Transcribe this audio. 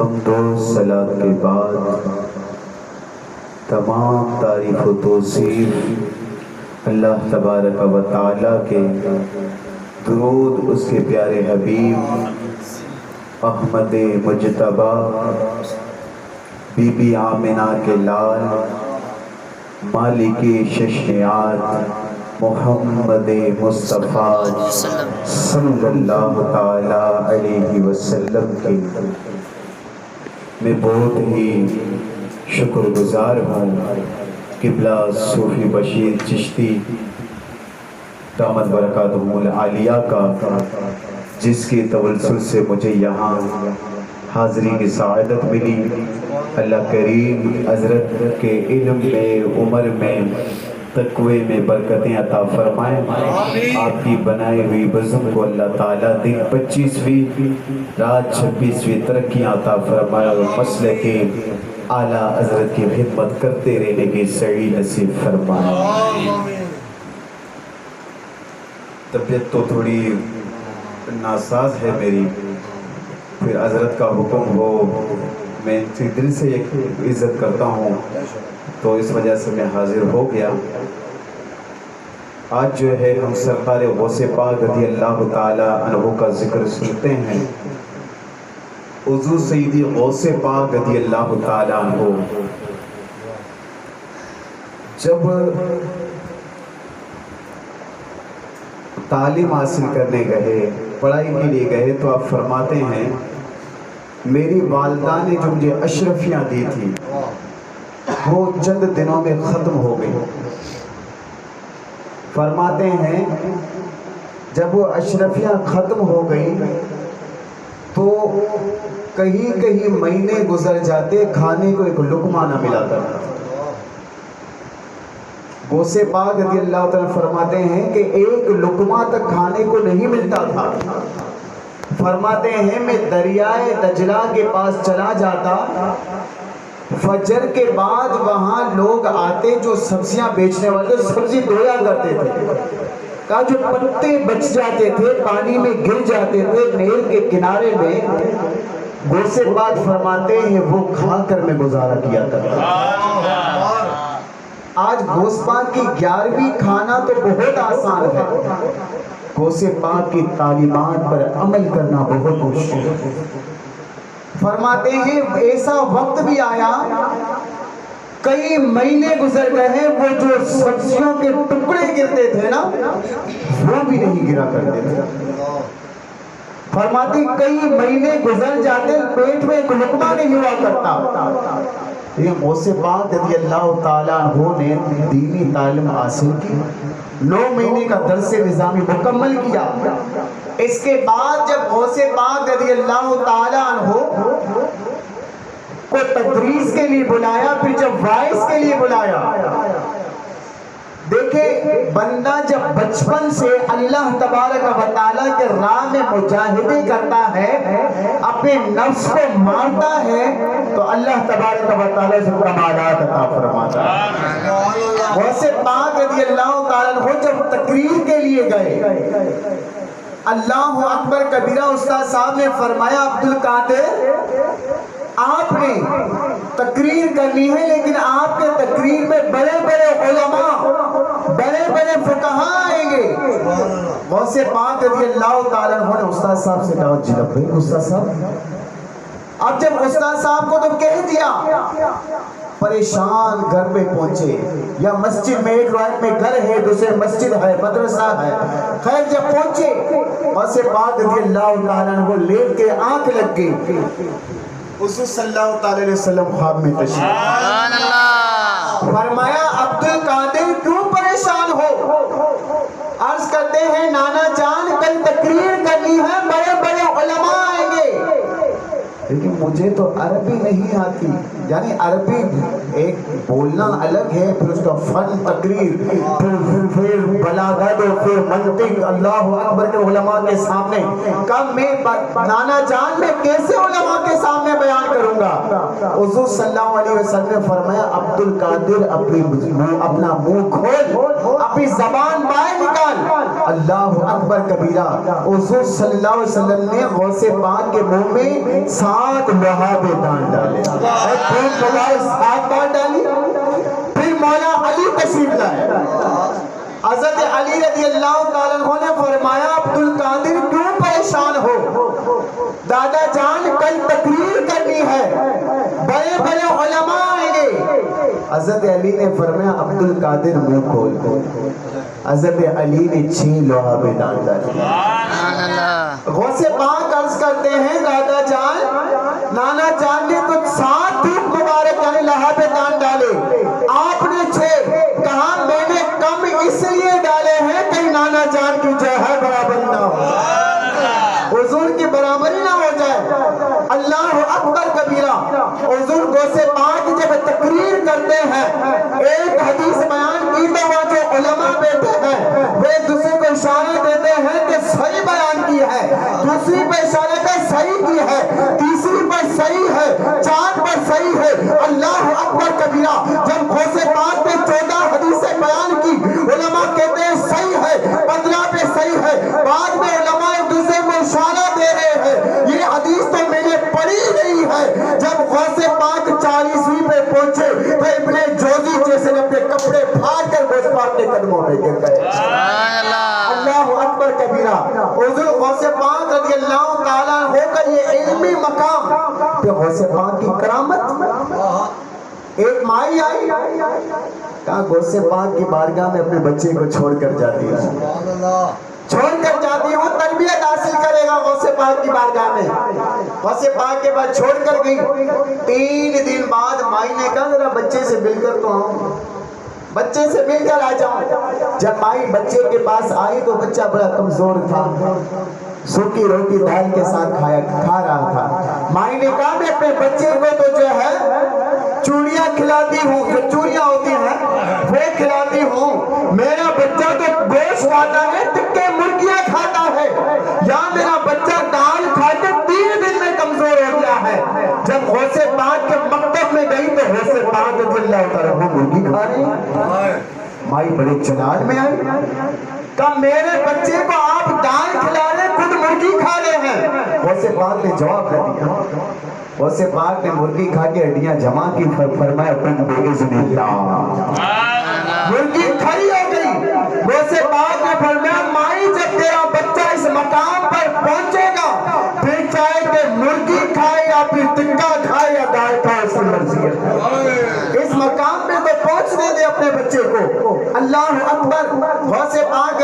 حمد و صلات کے بعد تمام تعریف و توصیف اللہ تبارک و تعالیٰ کے، درود اس کے پیارے حبیب احمد مجتبیٰ بی بی آمنہ کے لال مالک ششنیات محمد مصطفیٰ صلی اللہ تعالیٰ علیہ وسلم کے میں بہت ہی شکر گزار ہوں قبلہ صوفی بشیر چشتی دامت برکاتہ العالیہ کا، جس کے توسل سے مجھے یہاں حاضری کی سعادت ملی۔ اللہ کریم حضرت کے علم میں، عمر میں، تقوی میں برکتیں عطا فرمائیں۔ آپ کی بنائے ہوئی بزم کو اللہ تعالیٰ دن 25ویں رات 26ویں ترقیاں عطا فرمائے اور مسلک اعلیٰ حضرت کی خدمت کرتے رہنے کی سعی نصیب فرمائے۔ طبیعت تو تھوڑی ناساز ہے میری، پھر حضرت کا حکم ہو میں دل سے ایک عزت کرتا ہوں، تو اس وجہ سے میں حاضر ہو گیا۔ آج جو ہے ہم سرکار غوث پاک رضی اللہ تعالی عنہ کا ذکر سنتے ہیں۔ حضور سیدی غوث پاک رضی اللہ تعالی عنہ جب تعلیم حاصل کرنے گئے، پڑھائی کے لیے گئے، تو آپ فرماتے ہیں میری والدہ نے جو مجھے اشرفیاں دی تھی وہ چند دنوں میں ختم ہو گئی۔ فرماتے ہیں جب وہ اشرفیاں ختم ہو گئی تو کہیں کہیں مہینے گزر جاتے، کھانے کو ایک لقمہ نہ ملا کرتا۔ غوث پاک رضی اللہ تعالیٰ فرماتے ہیں کہ ایک لقمہ تک کھانے کو نہیں ملتا تھا۔ فرماتے ہیں میں دریائے دجلہ کے پاس چلا جاتا، فجر کے بعد وہاں لوگ آتے جو سبزیاں بیچنے والے سبزی دھویا کرتے تھے، کہا جو پتے بچ جاتے تھے پانی میں گر جاتے تھے نہر کے کنارے میں، غوث پاک فرماتے ہیں وہ کھا کر میں گزارا کیا کرتا۔ آج غوث پاک کی 11ویں کھانا تو بہت آسان ہے، غوث پاک کی تعلیمات پر عمل کرنا بہت مشکل ہے۔ فرماتے ہیں ایسا وقت بھی آیا، کئی مہینے گزر گئے، وہ جو سبزیوں کے ٹکڑے گرتے تھے نا وہ بھی نہیں گرا کرتے تھے۔ فرماتے کئی مہینے گزر جاتے، پیٹ میں ایک لقمہ نہیں ہوا کرتا۔ یہ غوث پاک رضی اللہ تعالیٰ عنہ نے دینی تعلیم حاصل کی، 9 مہینے کا درس نظامی مکمل کیا۔ اس کے بعد جب غوث پاک رضی اللہ تعالیٰ عنہ کو تدریس کے لیے بلایا، پھر جب وائس کے لیے بلایا، دیکھیں بندہ جب بچپن سے اللہ تبارک و تعالیٰ کے راہ میں مجاہدے کرتا ہے، اپنے نفس کو مارتا ہے، تو اللہ تبارک و تعالیٰ سے کمالات عطا فرماتا ہے۔ غوث پاک رضی اللہ تعالیٰ عنہ جب تقریر کے لیے گئے، اللہ اکبر کبیرہ، استاد صاحب نے فرمایا عبدالقادر آپ نے تقریر کرنی ہے، لیکن آپ کے تقریر میں بڑے بڑے علماء، بڑے بڑے فقہاء آئیں گے۔ غوث پاک رضی اللہ تعالیٰ عنہ نے استاد صاحب سے کہا جی لبیک استاد صاحب۔ اب جب استاد صاحب کو تو کہہ دیا، پریشان گھر پہ پہنچے، یا مسجد میں، ایک روایت میں گھر ہے، دوسرے مسجد ہے، مدرسہ ہے، خیر جب پہنچے غوث پاک رضی اللہ تعالیٰ عنہ لیٹ کے آنکھ لگ گئی، حضور صلی اللہ علیہ وسلم خواب میں تشریف فرمایا عبدالقادر کیوں پریشان ہو؟ عرض کرتے ہیں نانا جان کل تقریر کرنی ہے، بڑے بڑے علماء آئیں گے، لیکن مجھے تو عربی نہیں آتی۔ یعنی عربی ایک بولنا الگ ہے، پھر اس کا فن تقریر، پھر بلاغت، پھر منطق، اللہ اکبر کے علماء کے سامنے۔ کب میں نانا جان میں کیسے علماء کے سامنے بیان کروں گا؟ حضور صلی اللہ علیہ وسلم نے فرمایا عبدالقادر اپنا منہ کھول، اپنے اپنی زبان باہر نکال اللہ اکبر کبیرہ. حضور صلی اللہ علیہ وسلم نے غوث پاک کے منہ میں 7 لوہابے دان ڈالے. 7 بار ڈالی. پھر مولا علی تشریف لائے. حضرت علی رضی اللہ تعالیٰ عنہ نے فرمایا عبد القادر کیوں پریشان ہو؟ دادا جان کل تقریر کرنی ہے, بڑے بڑے علماء آئیں گے. حضرت علی نے فرمایا عبد القادر منہ کھول. حضرت علی نے 6 لوہابے دان ڈالے. غوث پاک عرض کرتے ہیں دادا جان نانا جان نے تو 7 مبارک یعنی لوہابے دان ڈالے, آپ نے 6 کہا. میں نے کم اس لیے ڈالے ہیں کہ نانا جان کی جو ہے برابری نہ ہو, حضور کی برابری نہ ہو جائے. اللہ اکبر کبیرہ. حضور غوث پاک جب تقریر کرتے ہیں ایک حدیث بیان کی تو وہ جو علماء بیٹھے ہیں وہ ایک دوسرے کو اشارہ دیتے ہیں کہ صحیح بیان کی ہے, دوسری پہ اشارہ کا صحیح کی ہے, تیسری پر صحیح ہے, 4 پر صحیح ہے. اللہ اکبر کبیرہ. جب غوث پاک نے 14 حدیثیں بیان کی علماء کہتے ہیں صحیح ہے, 15 پہ صحیح ہے. بعد میں علماء ایک دوسرے کو اشارہ دے رہے ہیں یہ حدیث تو میں نے پڑھی نہیں ہے. جب غوث پاک 40ویں پہ پہنچے تو ابن جوزی جیسے نے اپنے کپڑے پھاڑ کر غوث پاک کے قدموں پہ گر گئے. اللہ اکبر کبیرہ. حضور غوث پاک رضی اللہ تعالیٰ ہو کر یہ علمی مقام کہ غوث پاک کی کرامت. ایک مائی آئی کہا غوث پاک کی بارگاہ میں اپنے بچے کو چھوڑ کر جاتی ہوں, تربیت حاصل کرے گا غوث پاک کی بارگاہ میں. غوث پاک کے بعد چھوڑ کر گئی. 3 دن بعد مائی نے کہا ذرا بچے سے مل کر تو آؤں, بچے سے مل کر آ جاؤں. جب مائی بچے کے پاس آئی تو بچہ بڑا کمزور تھا, سوکھی روٹی دال کے ساتھ کھا رہا تھا. مائی نے کہا میں اپنے بچے کو تو جو ہے چوڑیاں کھلاتی ہوں, جو چوڑیاں ہوتی ہیں وہ کھلاتی ہوں, میرا بچہ تو گوشت کھاتا ہے, ٹکے مرغیاں کھاتا ہے, یا میرا بچہ دال کھا کے 3 دن میں کمزور ہو گیا ہے. جب غوث پاک کے مکتب میں گئی تو غوث پاک رضی اللہ تعالیٰ وہ مرغی کھا رہی ہے. مائی بڑے چنار میں آئی کہا میرے بچے کو آپ دال کھلا رہے خود مرغی کھا رہے ہیں. غوث پاک نے جواب نہ دیا. غوث پاک نے مرغی کھا کے ہڈیاں جمع کی, فرمایا بِإِذْنِ اللَّهِ. مرغی کھڑی ہو گئی. غوث پاک نے فرمایا مائی جب تیرا بچہ اس مقام پر پہنچے گا پھر چاہے کہ مرغی کھائے یا پھر ٹکا کھائے یا دال کھائے اس کی مرضی ہے. اس مقام پہ تو پہنچنے دے اپنے بچے کو. اللہ اکبر. غوث پاک